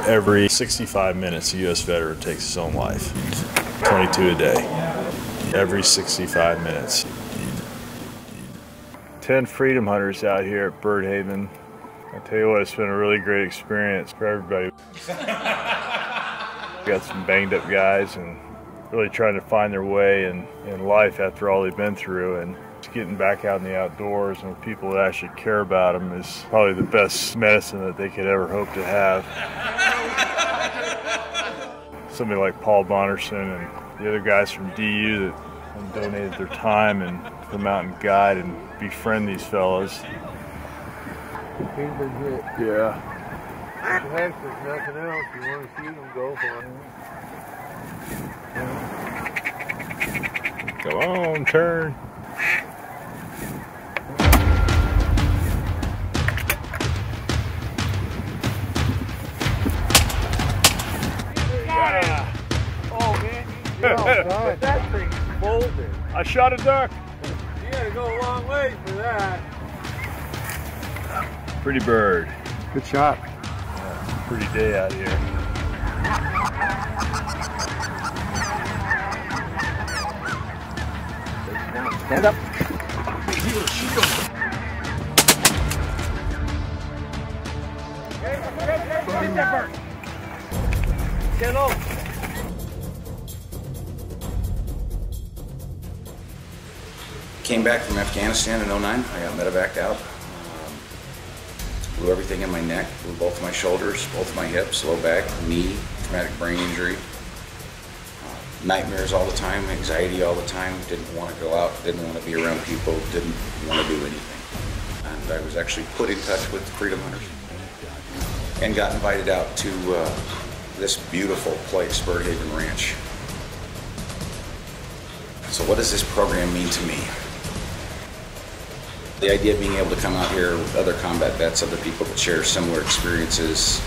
Every 65 minutes, a U.S. veteran takes his own life. 22 a day. Every 65 minutes. 10 freedom hunters out here at Bird Haven. I tell you what, it's been a really great experience for everybody. We got some banged up guys and really trying to find their way in life after all they've been through, and just getting back out in the outdoors and with people that actually care about them is probably the best medicine that they could ever hope to have. Somebody like Paul Bonderson and the other guys from DU that have donated their time and come out and guide and befriend these fellas. Yeah. Heck, there's nothing else. You want to shoot them, go for it. Go on, turn. Got it! Oh, man. Yeah, that thing's folded. I shot a duck. You gotta go a long way for that. Pretty bird. Good shot. Yeah, pretty day out here. Stand up. Get that bird. Get low. Came back from Afghanistan in '09. I got medevaced out. Blew everything in my neck, blew both of my shoulders, both of my hips, low back, knee, traumatic brain injury. Nightmares all the time, anxiety all the time, didn't want to go out, didn't want to be around people, didn't want to do anything. And I was actually put in touch with Freedom Hunters and got invited out to this beautiful place, Bird Haven Ranch. So what does this program mean to me? The idea of being able to come out here with other combat vets, other people that share similar experiences,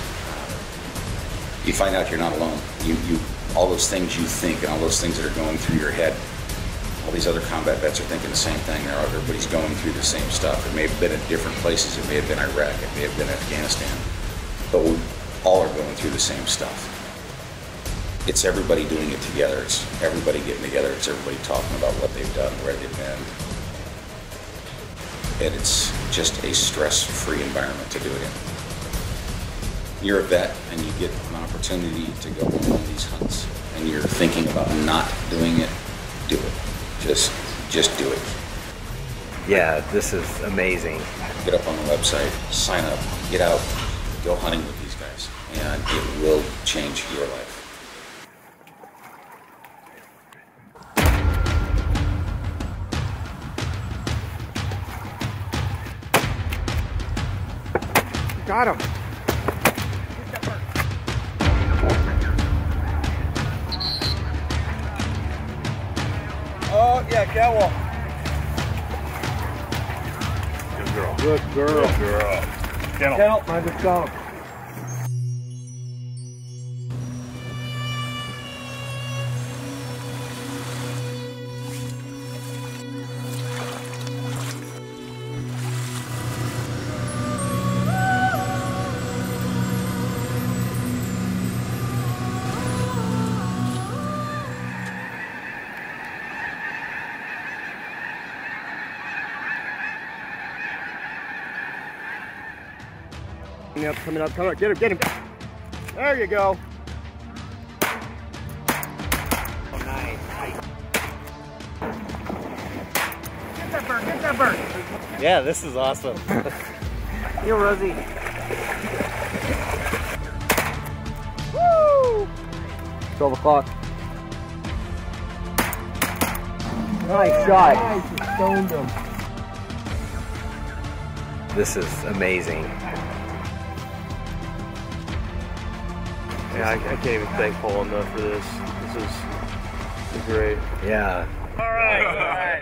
you find out you're not alone. All those things you think and all those things that are going through your head, all these other combat vets are thinking the same thing. Everybody's going through the same stuff. It may have been at different places. It may have been Iraq. It may have been Afghanistan. But we all are going through the same stuff. It's everybody doing it together. It's everybody getting together. It's everybody talking about what they've done, where they've been. And it's just a stress-free environment to do it in. You're a vet and you get an opportunity to go on these hunts and you're thinking about not doing it, do it. Just do it. Yeah, this is amazing. Get up on the website, sign up, get out, go hunting with these guys, and it will change your life. Got him. Oh, yeah, catwalk. Good girl. Good girl. Good girl. Kennel. Kennel, I just got him. Coming up, get him. There you go. Oh, nice. Get that bird. Yeah, this is awesome. Yo, Rosie. Woo! 12 o'clock. Nice shot. Nice, you stoned him. This is amazing. Yeah, I can't even thank Paul enough for this. This is great. Yeah. All right.